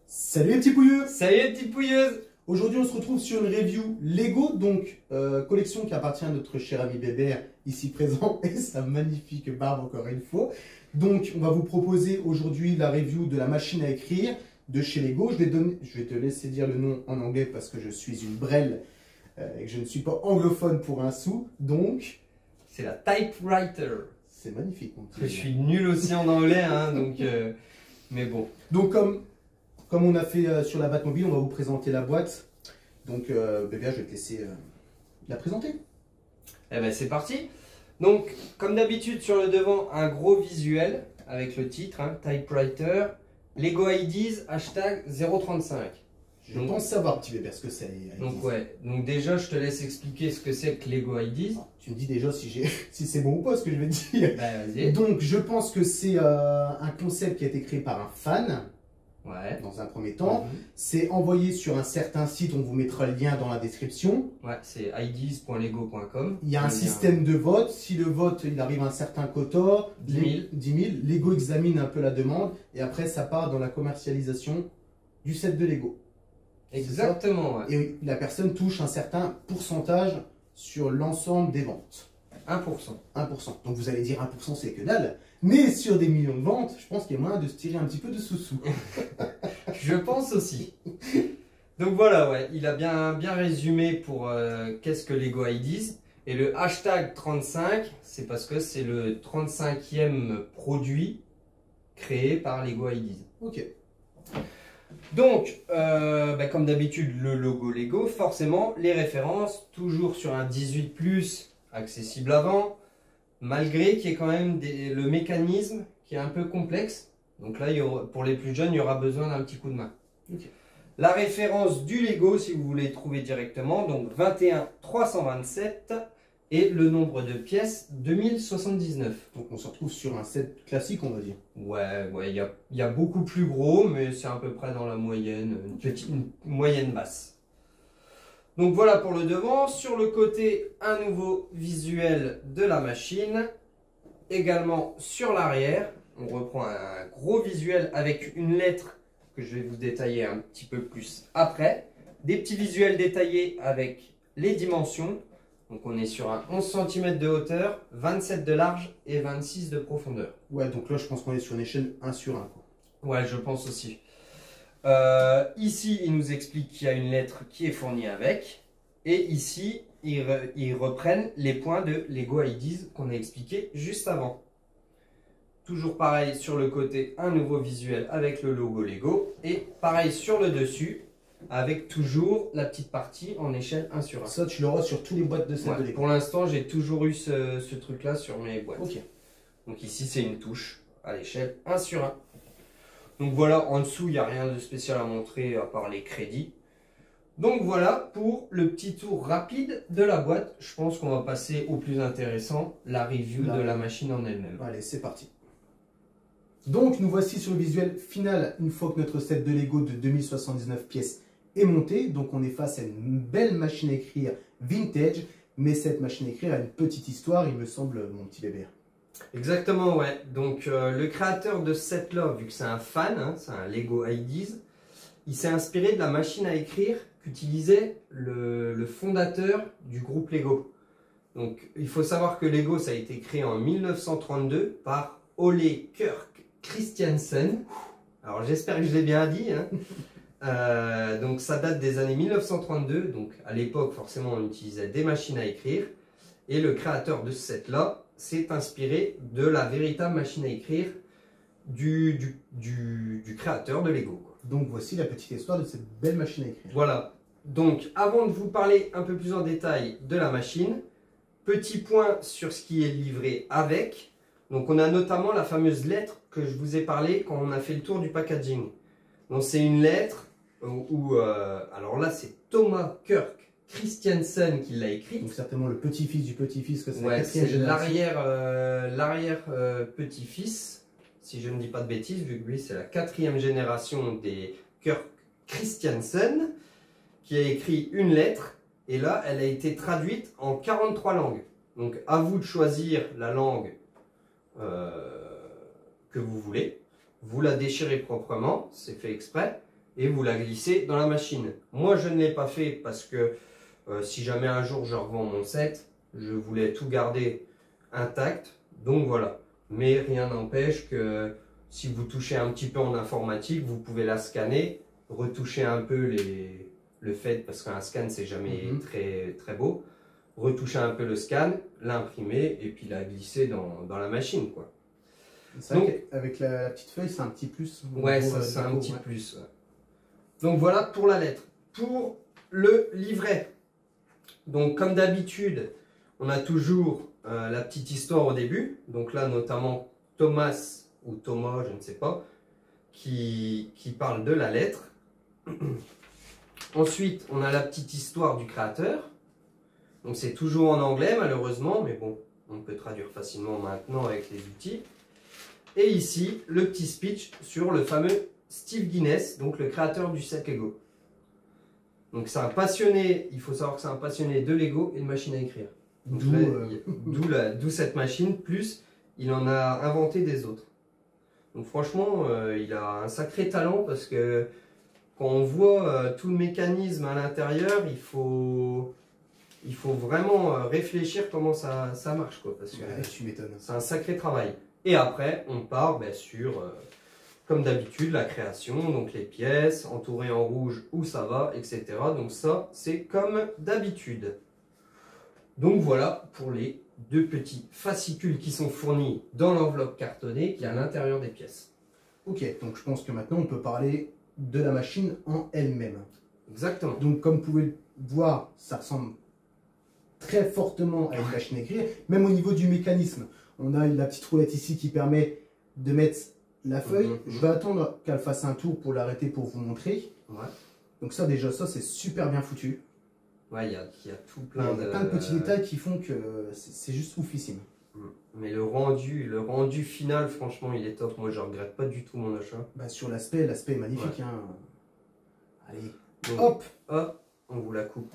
Salut les petits pouilleux! Salut les petites pouilleuses! Aujourd'hui on se retrouve sur une review Lego, donc collection qui appartient à notre cher ami Bébert, ici présent, et sa magnifique barbe encore une fois. Donc on va vous proposer aujourd'hui la review de la machine à écrire de chez Lego. Je vais te laisser dire le nom en anglais parce que je suis une brêle et que je ne suis pas anglophone pour un sou, donc... C'est la typewriter. C'est magnifique mon petit. Je suis nul aussi en anglais, hein, donc... mais bon. Donc comme on a fait sur la Batmobile, on va vous présenter la boîte. Donc Bébert, je vais te laisser la présenter. Eh ben c'est parti. Donc, comme d'habitude sur le devant, un gros visuel avec le titre, hein, Typewriter, Lego Ideas, hashtag 035. Je pense savoir, petit Bébert, ce que c'est. Donc ouais, donc déjà je te laisse expliquer ce que c'est que Lego Ideas. Tu me dis déjà si c'est bon ou pas ce que je vais te dire. Bah, vas-y. Donc je pense que c'est un concept qui a été créé par un fan. Ouais. Dans un premier temps, c'est envoyé sur un certain site, on vous mettra le lien dans la description. Ouais, c'est ideas.lego.com. Il y a un système de vote, si le vote il arrive à un certain quota, 10 000, Lego examine un peu la demande et après ça part dans la commercialisation du set de Lego. Exactement, ouais. Et la personne touche un certain pourcentage sur l'ensemble des ventes. 1%. 1%. Donc vous allez dire 1% c'est que dalle. Mais sur des millions de ventes, je pense qu'il y a moyen de se tirer un petit peu de sous-sous. Je pense aussi. Donc voilà, ouais, il a bien résumé pour qu'est-ce que Lego Ideas. Et le hashtag 35, c'est parce que c'est le 35e produit créé par Lego Ideas. Ok. Donc, comme d'habitude, le logo Lego, forcément, les références, toujours sur un 18+, accessible avant, malgré qu'il y ait quand même le mécanisme qui est un peu complexe. Donc là, pour les plus jeunes, il y aura besoin d'un petit coup de main. Okay. La référence du Lego, si vous voulez trouver directement, donc 21 327 et le nombre de pièces 2079. Donc on se retrouve sur un set classique, on va dire. Ouais, il y a beaucoup plus gros, mais c'est à peu près dans la moyenne, une moyenne basse. Donc voilà pour le devant. Sur le côté, un nouveau visuel de la machine. Également sur l'arrière, on reprend un gros visuel avec une lettre que je vais vous détailler un petit peu plus après. Des petits visuels détaillés avec les dimensions. Donc on est sur un 11 cm de hauteur, 27 de large et 26 de profondeur. Ouais, donc là je pense qu'on est sur une échelle 1 sur 1. Quoi. Ouais, je pense aussi. Ici, il nous explique qu'il y a une lettre qui est fournie avec. Et ici, ils reprennent les points de Lego Ideas qu'on a expliqué juste avant. Toujours pareil sur le côté, un nouveau visuel avec le logo Lego. Et pareil sur le dessus, avec toujours la petite partie en échelle 1 sur 1. Ça, tu l'auras sur tous les boîtes de set de Lego. Pour l'instant, j'ai toujours eu ce truc-là sur mes boîtes. Ok. Donc ici, c'est une touche à l'échelle 1 sur 1. Donc voilà, en dessous, il n'y a rien de spécial à montrer à part les crédits. Donc voilà pour le petit tour rapide de la boîte. Je pense qu'on va passer au plus intéressant, la review de la machine en elle-même. Allez, c'est parti. Donc nous voici sur le visuel final une fois que notre set de Lego de 2079 pièces est monté. Donc on est face à une belle machine à écrire vintage. Mais cette machine à écrire a une petite histoire, il me semble, mon petit Bébert. Exactement, ouais. Donc le créateur de ce set-là, vu que c'est un fan, hein, c'est un Lego Ideas, il s'est inspiré de la machine à écrire qu'utilisait le fondateur du groupe Lego. Donc il faut savoir que Lego, ça a été créé en 1932 par Ole Kirk Christiansen. Alors j'espère que je l'ai bien dit. Hein. Donc ça date des années 1932. Donc à l'époque, forcément, on utilisait des machines à écrire. Et le créateur de ce set-là s'est inspiré de la véritable machine à écrire du créateur de Lego. Donc voici la petite histoire de cette belle machine à écrire. Voilà. Donc avant de vous parler un peu plus en détail de la machine, petit point sur ce qui est livré avec. Donc on a notamment la fameuse lettre que je vous ai parlé quand on a fait le tour du packaging. Donc c'est une lettre où alors là c'est Thomas Kirk Christiansen qui l'a écrite. Donc certainement le petit-fils du petit-fils, que c'est la Ouais, quatrième c'est génération. l'arrière petit-fils, si je ne dis pas de bêtises, vu que lui c'est la 4e génération des Kirk Christiansen, qui a écrit une lettre, et là elle a été traduite en 43 langues. Donc à vous de choisir la langue que vous voulez. Vous la déchirez proprement, c'est fait exprès. et vous la glissez dans la machine. Moi, je ne l'ai pas fait parce que si jamais un jour je revends mon set, je voulais tout garder intact. Donc voilà. Mais rien n'empêche que si vous touchez un petit peu en informatique, vous pouvez la scanner, retoucher un peu le fait, parce qu'un scan c'est jamais très beau, retoucher un peu le scan, l'imprimer et puis la glisser dans la machine, quoi. Donc avec la petite feuille, c'est un petit plus. Ouais, ça c'est un petit plus. Ouais. Donc voilà pour la lettre. Pour le livret, donc comme d'habitude, on a toujours la petite histoire au début. Donc là notamment Thomas ou Thomas, je ne sais pas, qui parle de la lettre. Ensuite, on a la petite histoire du créateur. Donc c'est toujours en anglais malheureusement, mais bon, on peut traduire facilement maintenant avec les outils. Et ici, le petit speech sur le fameux Steve Guinness, donc le créateur du set Lego. Donc c'est un passionné, il faut savoir que c'est un passionné de Lego et de machines à écrire. D'où cette machine, plus il en a inventé des autres. Donc franchement, il a un sacré talent parce que quand on voit tout le mécanisme à l'intérieur, il faut vraiment réfléchir comment ça marche, quoi, parce que tu m'étonnes. C'est un sacré travail. Et après, on part sur, comme d'habitude, la création, donc les pièces, entourées en rouge où ça va, etc. Donc ça, c'est comme d'habitude. Donc voilà pour les deux petits fascicules qui sont fournis dans l'enveloppe cartonnée qui est à l'intérieur des pièces. Ok, donc je pense que maintenant on peut parler de la machine en elle-même. Exactement. Donc comme vous pouvez le voir, ça ressemble très fortement à une machine à écrire, même au niveau du mécanisme. On a la petite roulette ici qui permet de mettre la feuille. Je vais attendre qu'elle fasse un tour pour l'arrêter pour vous montrer. Ouais. Donc ça déjà, ça c'est super bien foutu. Ouais, il y a tout plein de petits détails qui font que c'est juste oufissime. Mais le rendu final, franchement, il est top. Moi, je regrette pas du tout mon achat. Bah, sur l'aspect est magnifique. Ouais. Hein. Allez, donc, hop, on vous la coupe.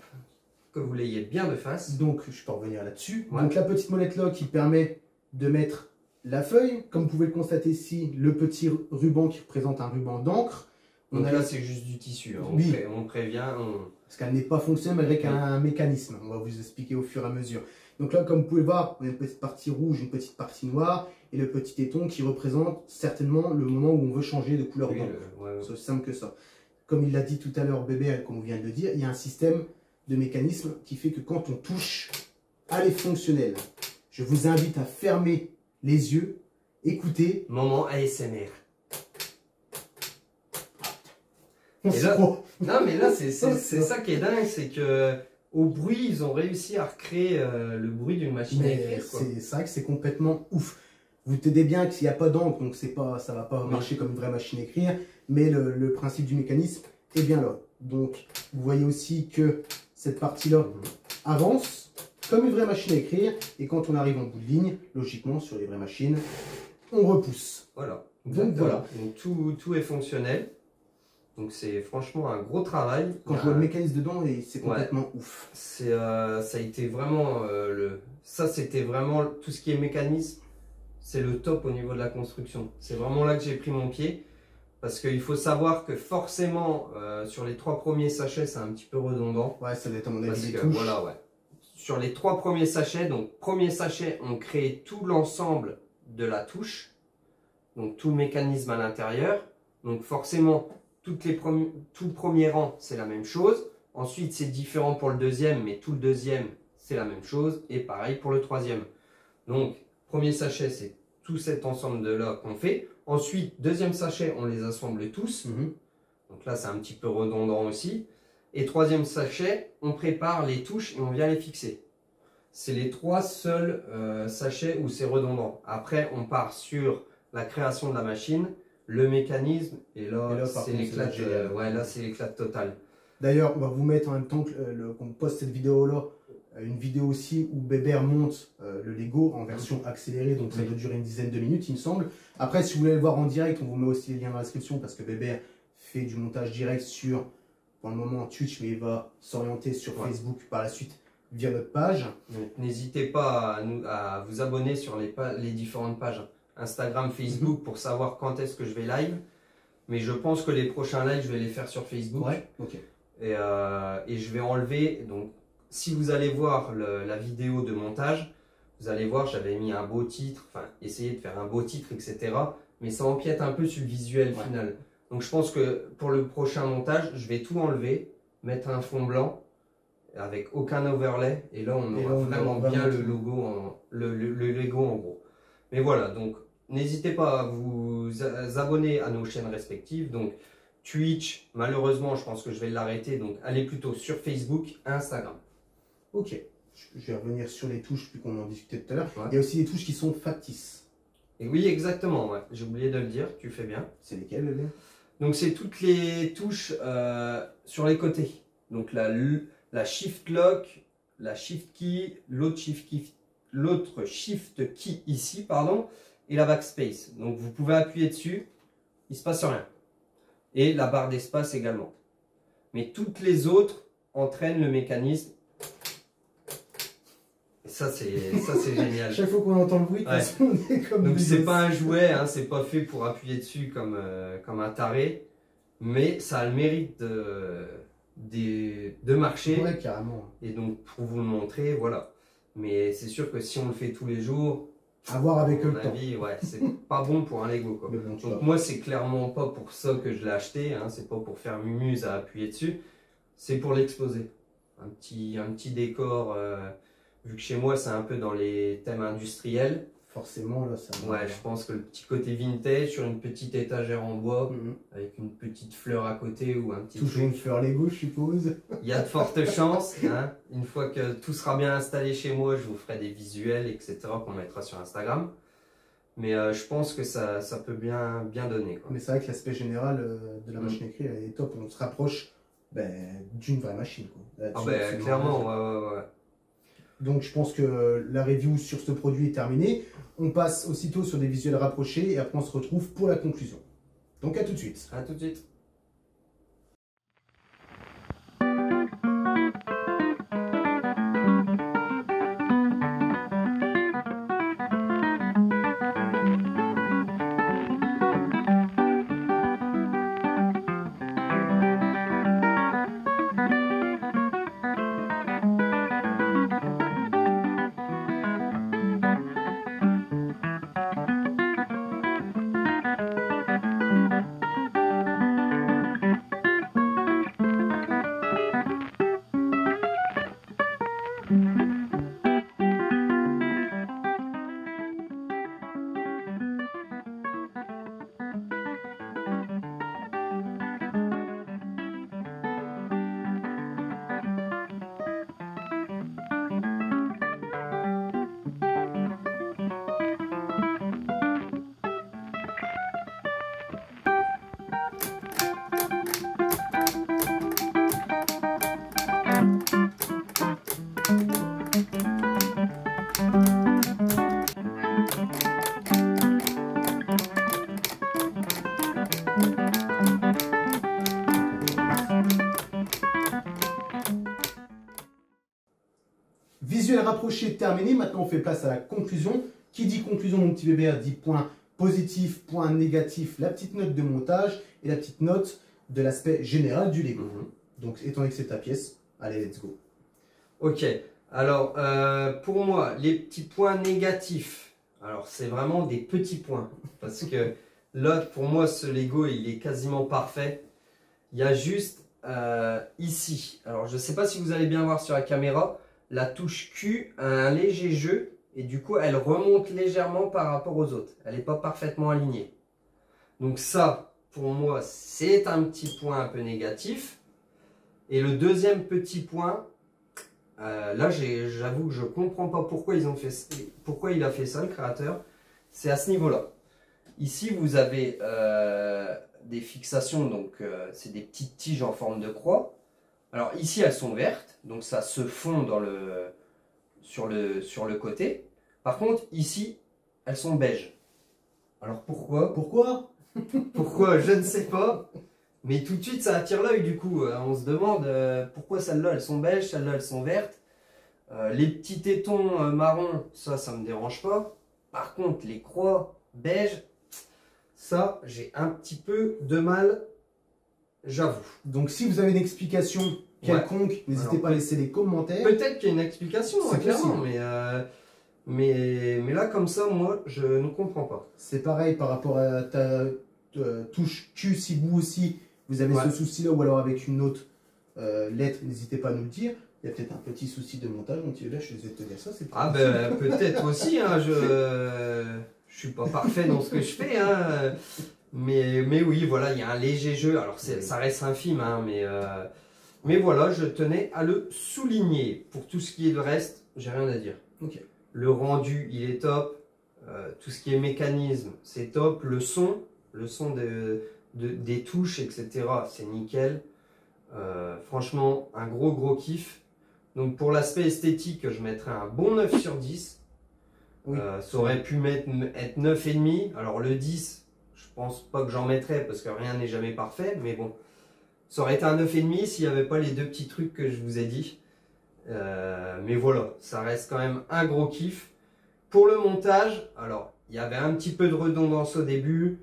Que vous l'ayez bien de face. Donc, je peux revenir là-dessus. Ouais. Donc, la petite molette là qui permet de mettre la feuille. Comme vous pouvez le constater ici, le petit ruban qui représente un ruban d'encre. Donc là, c'est juste du tissu. Hein. Oui. On prévient. Parce qu'elle n'est pas fonctionnelle malgré qu'elle a un mécanisme. On va vous expliquer au fur et à mesure. Donc là, comme vous pouvez le voir, on a une petite partie rouge, une petite partie noire et le petit téton qui représente certainement le moment où on veut changer de couleur d'encre. C'est aussi simple que ça. Comme il l'a dit tout à l'heure, bébé, comme on vient de le dire, il y a un système de mécanisme qui fait que quand on touche, elle est fonctionnelle. Je vous invite à fermer les yeux, écoutez. Moment ASMR. Non, mais là, c'est ça qui est dingue, c'est que au bruit, ils ont réussi à recréer le bruit d'une machine à écrire. C'est vrai que c'est complètement ouf. Vous tenez bien qu'il n'y a pas d'encre, donc ça va pas marcher comme une vraie machine à écrire, mais le principe du mécanisme est bien là. Donc, vous voyez aussi que cette partie-là avance comme une vraie machine à écrire, et quand on arrive en bout de ligne, logiquement, sur les vraies machines, on repousse. Voilà. Donc, voilà. Donc, tout est fonctionnel. Donc c'est franchement un gros travail. Quand je vois le mécanisme dedans, c'est complètement ouf. Ça a été vraiment ça c'était vraiment tout ce qui est mécanisme, c'est le top au niveau de la construction. C'est vraiment là que j'ai pris mon pied parce qu'il faut savoir que forcément sur les 3 premiers sachets c'est un petit peu redondant. Ouais, ça doit être à mon avis. Voilà, ouais. Sur les 3 premiers sachets, donc premier sachet on crée tout l'ensemble de la touche, donc tout le mécanisme à l'intérieur, donc forcément tout le premier rang, c'est la même chose. Ensuite, c'est différent pour le deuxième, mais tout le deuxième, c'est la même chose. Et pareil pour le troisième. Donc, premier sachet, c'est tout cet ensemble de là qu'on fait. Ensuite, deuxième sachet, on les assemble tous. Donc là, c'est un petit peu redondant aussi. Et troisième sachet, on prépare les touches et on vient les fixer. C'est les 3 seuls sachets où c'est redondant. Après, on part sur la création de la machine, le mécanisme, et là c'est l'éclat total. D'ailleurs, on va vous mettre en même temps qu'on poste cette vidéo-là, une vidéo aussi où Bébert monte le Lego en version accélérée, donc ça doit durer une dizaine de minutes, il me semble. Après, si vous voulez le voir en direct, on vous met aussi les liens dans la description parce que Bébert fait du montage direct sur, pour le moment, Twitch, mais il va s'orienter sur Facebook par la suite via notre page. N'hésitez pas à vous abonner sur les différentes pages Instagram, Facebook pour savoir quand est-ce que je vais live. Mais je pense que les prochains lives, je vais les faire sur Facebook. Ouais, ok. Et je vais enlever, donc si vous allez voir la vidéo de montage, vous allez voir, j'avais mis un beau titre, enfin essayer de faire un beau titre, etc. Mais ça empiète un peu sur le visuel final. Donc je pense que pour le prochain montage, je vais tout enlever, mettre un fond blanc avec aucun overlay. Et là, on aura vraiment bien le logo, le Lego en gros. Mais voilà, donc n'hésitez pas à vous abonner à nos chaînes respectives. Donc Twitch, malheureusement, je pense que je vais l'arrêter. Donc allez plutôt sur Facebook, Instagram. Ok. Je vais revenir sur les touches, puis qu'on en discutait tout à l'heure. Ouais. Il y a aussi des touches qui sont factices. Et oui, exactement. Ouais. J'ai oublié de le dire. Tu fais bien. C'est lesquelles, bébé? Donc c'est toutes les touches sur les côtés. Donc la Shift Lock, la Shift Key, l'autre Shift Key ici, pardon, et la Backspace. Donc vous pouvez appuyer dessus, il ne se passe rien. Et la barre d'espace également. Mais toutes les autres entraînent le mécanisme. Et ça c'est génial. Chaque fois qu'on entend le bruit, on est comme donc des c'est gosses. pas un jouet, hein, c'est pas fait pour appuyer dessus comme un taré. Mais ça a le mérite de marcher. Ouais, carrément. Et donc pour vous le montrer, voilà. Mais c'est sûr que si on le fait tous les jours, À voir avec à le mon temps. avis, ouais, c'est pas bon pour un Lego, quoi. Mais bon, tu Donc vois. moi c'est clairement pas pour ça que je l'ai acheté, hein, c'est pas pour faire mumuse à appuyer dessus, c'est pour l'exposer. Un petit décor, vu que chez moi c'est un peu dans les thèmes industriels. Forcément, là, ça. Ouais, je pense que le petit côté vintage sur une petite étagère en bois, Mhm. avec une petite fleur à côté ou un petit Toujours une fleur Lego, je suppose. Il y a de fortes chances, hein. Une fois que tout sera bien installé chez moi, je vous ferai des visuels, etc. qu'on mettra sur Instagram. Mais je pense que ça peut bien donner, quoi. Mais c'est vrai que l'aspect général de la Mhm. machine à écrire elle est top. On se rapproche d'une vraie machine, quoi. Ah Là-dessus, ben, absolument clairement, rien. ouais. Donc je pense que la review sur ce produit est terminée. On passe aussitôt sur des visuels rapprochés et après on se retrouve pour la conclusion. Donc à tout de suite. À tout de suite. Visuel rapproché terminé. Maintenant on fait place à la conclusion. Qui dit conclusion, mon petit bébé, dit point positif, point négatif, la petite note de montage et la petite note de l'aspect général du Lego. Donc étant donné que c'est ta pièce, allez, let's go. Ok, alors pour moi, les petits points négatifs, alors c'est vraiment des petits points, parce que là, pour moi, ce Lego, il est quasiment parfait. Il y a juste ici, alors je ne sais pas si vous allez bien voir sur la caméra, la touche Q a un léger jeu, et du coup, elle remonte légèrement par rapport aux autres. Elle n'est pas parfaitement alignée. Donc ça, pour moi, c'est un petit point un peu négatif. Et le deuxième petit point, là, j'avoue que je ne comprends pas pourquoi il a fait ça, le créateur. C'est à ce niveau-là. Ici, vous avez des fixations, donc c'est des petites tiges en forme de croix. Alors ici, elles sont vertes, donc ça se fond sur le côté. Par contre, ici, elles sont beiges. Alors pourquoi? Pourquoi? Je ne sais pas. Mais tout de suite, ça attire l'œil du coup. On se demande pourquoi celles-là, elles sont beiges, celles-là, elles sont vertes. Les petits tétons marrons, ça me dérange pas. Par contre, les croix beiges, Ça, j'ai un petit peu de mal, j'avoue. Donc si vous avez une explication quelconque, n'hésitez pas à laisser des commentaires. Peut-être qu'il y a une explication, hein, clairement, mais là, comme ça, moi, je ne comprends pas. C'est pareil par rapport à ta touche Q, si vous aussi, vous avez ce souci-là, ou alors avec une autre lettre, n'hésitez pas à nous le dire. Il y a peut-être un petit souci de montage, donc là, je vais te dire ça. Ah ben, peut-être aussi, hein, je suis pas parfait dans ce que je fais, hein, mais oui, voilà, il y a un léger jeu, alors ça reste infime, hein, mais voilà, je tenais à le souligner. Pour tout ce qui est le reste, j'ai rien à dire. Okay. Le rendu, il est top. Tout ce qui est mécanisme, c'est top. Le son des touches, etc., c'est nickel. Franchement, un gros kiff. Donc pour l'aspect esthétique, je mettrais un bon 9 sur 10. Oui. Ça aurait pu être 9,5. Alors le 10, je pense pas que j'en mettrais parce que rien n'est jamais parfait. Mais bon, ça aurait été un 9,5 s'il n'y avait pas les deux petits trucs que je vous ai dit. Mais voilà, ça reste quand même un gros kiff. Pour le montage, alors il y avait un petit peu de redondance au début,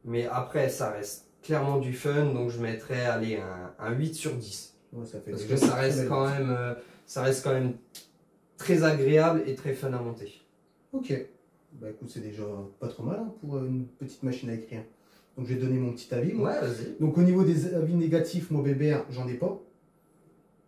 mais après ça reste clairement du fun, donc je mettrais allez, un 8 sur 10. Ouais, ça fait parce que ça reste quand même très agréable et très fun à monter. Ok, bah écoute, c'est déjà pas trop mal hein, pour une petite machine à écrire. Donc je vais donner mon petit avis. Moi. Ouais, vas-y. Donc au niveau des avis négatifs, moi Bébert, j'en ai pas.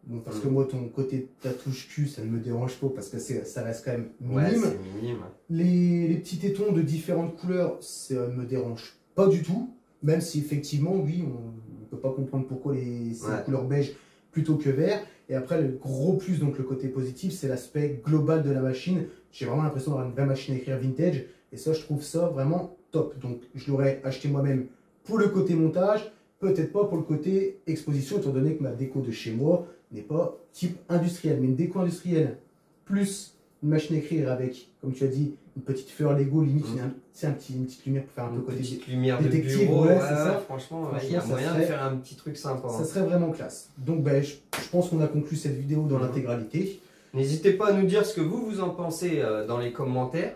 Donc, parce que moi, ton côté ta touche Q, ça ne me dérange pas parce que ça reste quand même minime. Ouais, c'est minime. Les petits tétons de différentes couleurs, ça ne me dérange pas du tout. Même si effectivement, oui, on ne peut pas comprendre pourquoi c'est la couleur beige plutôt que vert. Et après, le gros plus, donc le côté positif, c'est l'aspect global de la machine. J'ai vraiment l'impression d'avoir une vraie machine à écrire vintage. Et ça, je trouve ça vraiment top. Donc, je l'aurais acheté moi-même pour le côté montage. Peut-être pas pour le côté exposition, étant donné que ma déco de chez moi n'est pas type industriel. Mais une déco industrielle, plus une machine à écrire avec, comme tu as dit, une petite fleur Lego, limite, c'est une petite lumière pour faire un peu côté petite lumière de détective. bureau. Ouais, c'est ça. Franchement, il y a moyen de faire un petit truc sympa. Ça serait vraiment classe. Donc, ben, je pense qu'on a conclu cette vidéo dans l'intégralité. N'hésitez pas à nous dire ce que vous en pensez dans les commentaires.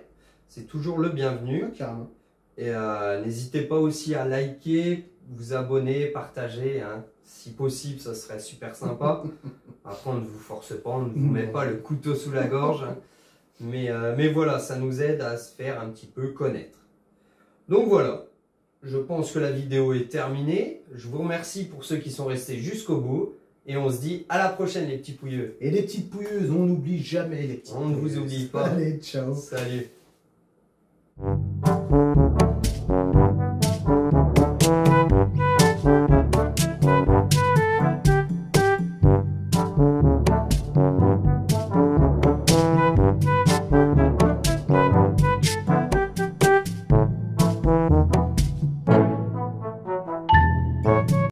C'est toujours le bienvenu. Ouais, carrément. Et n'hésitez pas aussi à liker, vous abonner, partager. Hein. Si possible, ça serait super sympa. Après, on ne vous force pas, on ne vous met pas le couteau sous la gorge. Hein. Mais voilà, ça nous aide à se faire un petit peu connaître. Donc voilà, je pense que la vidéo est terminée. Je vous remercie pour ceux qui sont restés jusqu'au bout. Et on se dit à la prochaine les petits pouilleux. Et les petites pouilleuses, on n'oublie jamais les petites pouilleuses. On ne vous oublie pas. Allez, ciao. Salut.